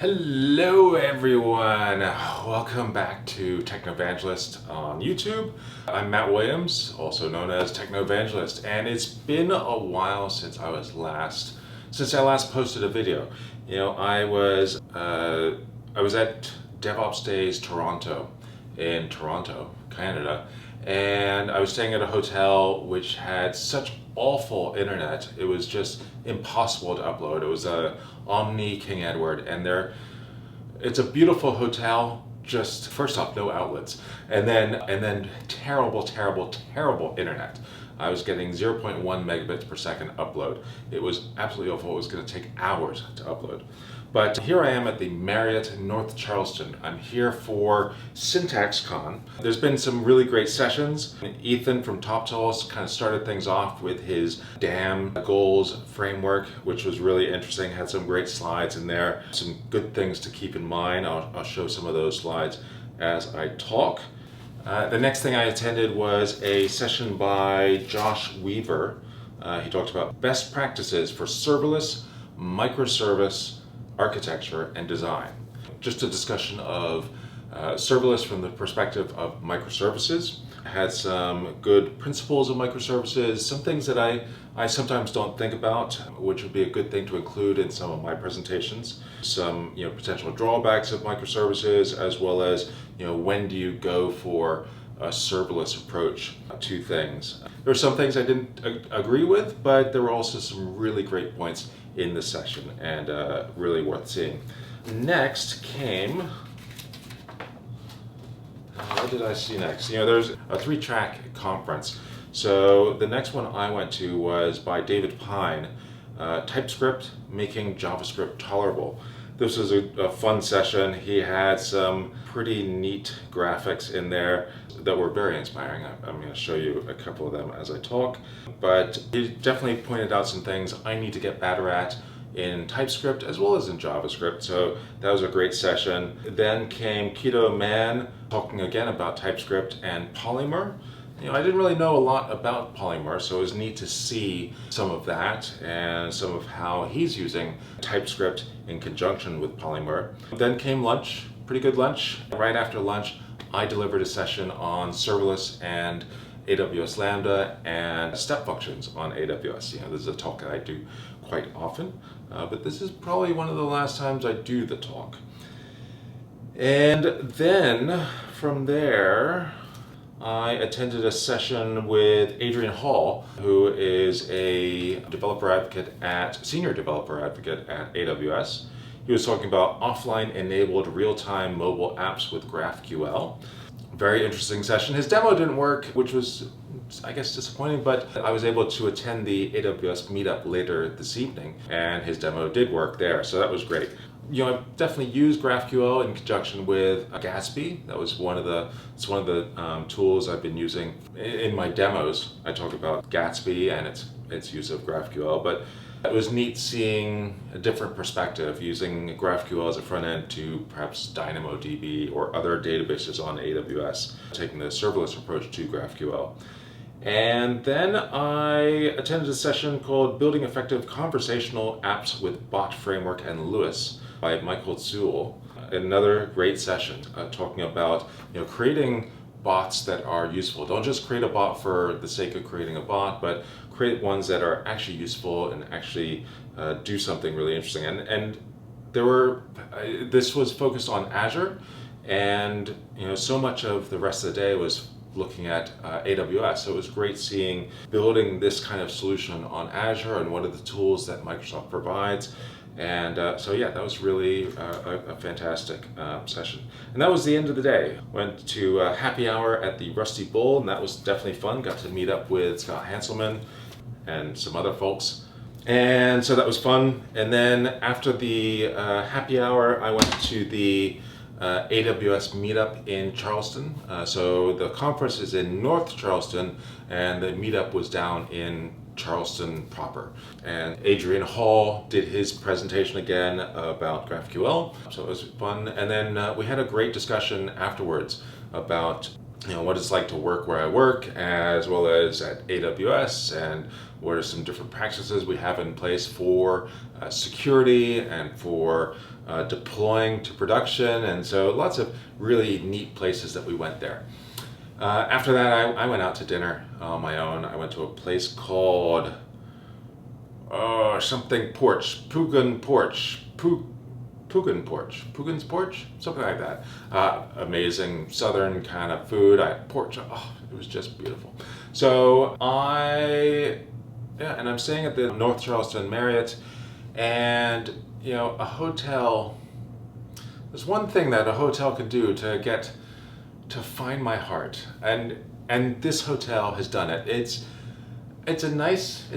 Hello everyone! Welcome back to Technoevangelist on YouTube. I'm Matt Williams, also known as Technoevangelist, and it's been a while since I last posted a video. I was at DevOps Days Toronto in Toronto, Canada, and I was staying at a hotel which had such awful internet. It was just impossible to upload. It was a Omni King Edward, and it's a beautiful hotel. Just first off, no outlets, and then terrible internet. I was getting 0.1 megabits per second upload. It was absolutely awful. It was going to take hours to upload. But here I am at the Marriott North Charleston. I'm here for SyntaxCon. There's been some really great sessions. Ethan from TopTools kind of started things off with his DAM goals framework, which was really interesting. Had some great slides in there, some good things to keep in mind. I'll show some of those slides as I talk. The next thing I attended was a session by Josh Weaver. He talked about best practices for serverless, microservice, architecture, and design. Just a discussion of serverless from the perspective of microservices. I had some good principles of microservices, some things that I sometimes don't think about, which would be a good thing to include in some of my presentations. Some potential drawbacks of microservices, as well as when do you go for a serverless approach to things. There were some things I didn't agree with, but there were also some really great points in this session, and really worth seeing. Next came, what did I see next? There's a 3-track conference. So the next one I went to was by David Pine, TypeScript Making JavaScript Tolerable. This was a fun session. He had some pretty neat graphics in there that were very inspiring. I'm going to show you a couple of them as I talk. But he definitely pointed out some things I need to get better at in TypeScript as well as in JavaScript. So that was a great session. Then came Kito Mann talking again about TypeScript and Polymer. I didn't really know a lot about Polymer, so it was neat to see some of that and some of how he's using TypeScript in conjunction with Polymer. Then came lunch, pretty good lunch. Right after lunch, I delivered a session on serverless and AWS Lambda and step functions on AWS. This is a talk that I do quite often, but this is probably one of the last times I do the talk. And then from there, I attended a session with Adrian Hall, who is a senior developer advocate at AWS. He was talking about offline enabled real-time mobile apps with GraphQL. Very interesting session. His demo didn't work, which was, I guess, disappointing, but I was able to attend the AWS Meetup later this evening, and his demo did work there, so that was great. I've definitely used GraphQL in conjunction with Gatsby. That was one of the tools I've been using in my demos. I talk about Gatsby and its use of GraphQL, but it was neat seeing a different perspective, using GraphQL as a front end to perhaps DynamoDB or other databases on AWS, taking the serverless approach to GraphQL. And then I attended a session called Building Effective Conversational Apps with Bot Framework and Lewis by Michael Szul. Another great session talking about creating bots that are useful. Don't just create a bot for the sake of creating a bot, but create ones that are actually useful and actually do something really interesting. And this was focused on Azure, and so much of the rest of the day was looking at AWS. So it was great seeing building this kind of solution on Azure and what are the tools that Microsoft provides. And so yeah, that was really a fantastic session. And that was the end of the day. Went to happy hour at the Rusty Bull, and that was definitely fun. Got to meet up with Scott Hanselman and some other folks. And so that was fun. And then after the happy hour, I went to the AWS Meetup in Charleston. So the conference is in North Charleston, and the meetup was down in Charleston proper. And Adrian Hall did his presentation again about GraphQL, so it was fun. And then we had a great discussion afterwards about what it's like to work where I work, as well as at AWS, and what are some different practices we have in place for security and for deploying to production. And so lots of really neat places that we went there. After that, I went out to dinner on my own. I went to a place called something Porch, Pugan Porch, Pugan's Porch, something like that. Amazing southern kind of food. Porch, it was just beautiful. So and I'm staying at the North Charleston Marriott, and a hotel. There's one thing that a hotel could do to find my heart, and this hotel has done it. It's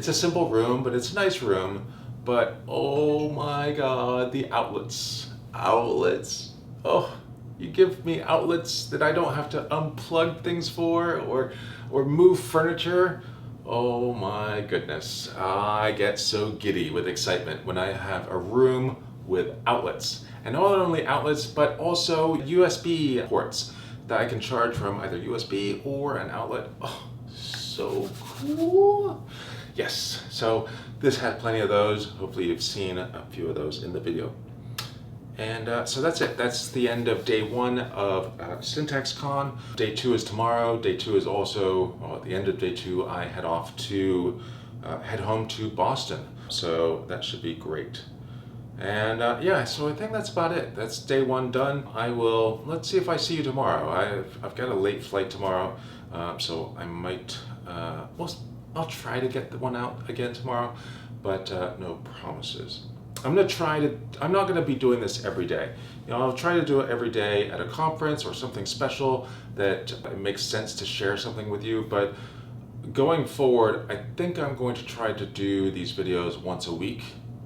a simple room, but it's a nice room. But oh my God, the outlets. Oh, you give me outlets that I don't have to unplug things for or move furniture. Oh my goodness, I get so giddy with excitement when I have a room with outlets. And not only outlets, but also USB ports that I can charge from either USB or an outlet. Oh, so cool. Yes, so this had plenty of those. Hopefully you've seen a few of those in the video. And so that's it. That's the end of day 1 of SyntaxCon. Day 2 is tomorrow. Day 2 is also, at the end of day 2, I head home to Boston. So that should be great. And so I think that's about it. That's day 1 done. Let's see if I see you tomorrow. I've got a late flight tomorrow, so I might, I'll try to get the one out again tomorrow, but no promises. I'm not going to be doing this every day. I'll try to do it every day at a conference or something special that it makes sense to share something with you. But going forward, I think I'm going to try to do these videos once a week,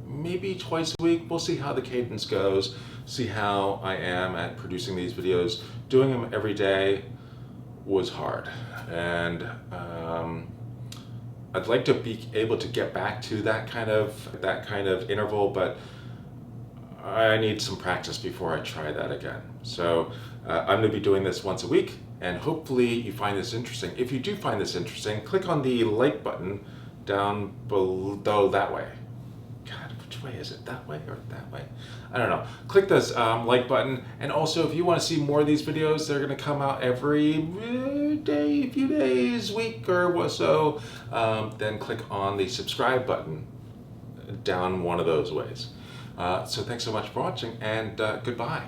maybe twice a week. We'll see how the cadence goes, see how I am at producing these videos. Doing them every day was hard, and I'd like to be able to get back to that kind of interval, but I need some practice before I try that again. So I'm going to be doing this once a week, and hopefully you find this interesting. If you do find this interesting, click on the like button down below that way. God, which way is it? That way or that way? I don't know. Click this like button, and also if you want to see more of these videos, they're going to come out every day, few days, week or so. Then click on the subscribe button down one of those ways. So thanks so much for watching, and goodbye.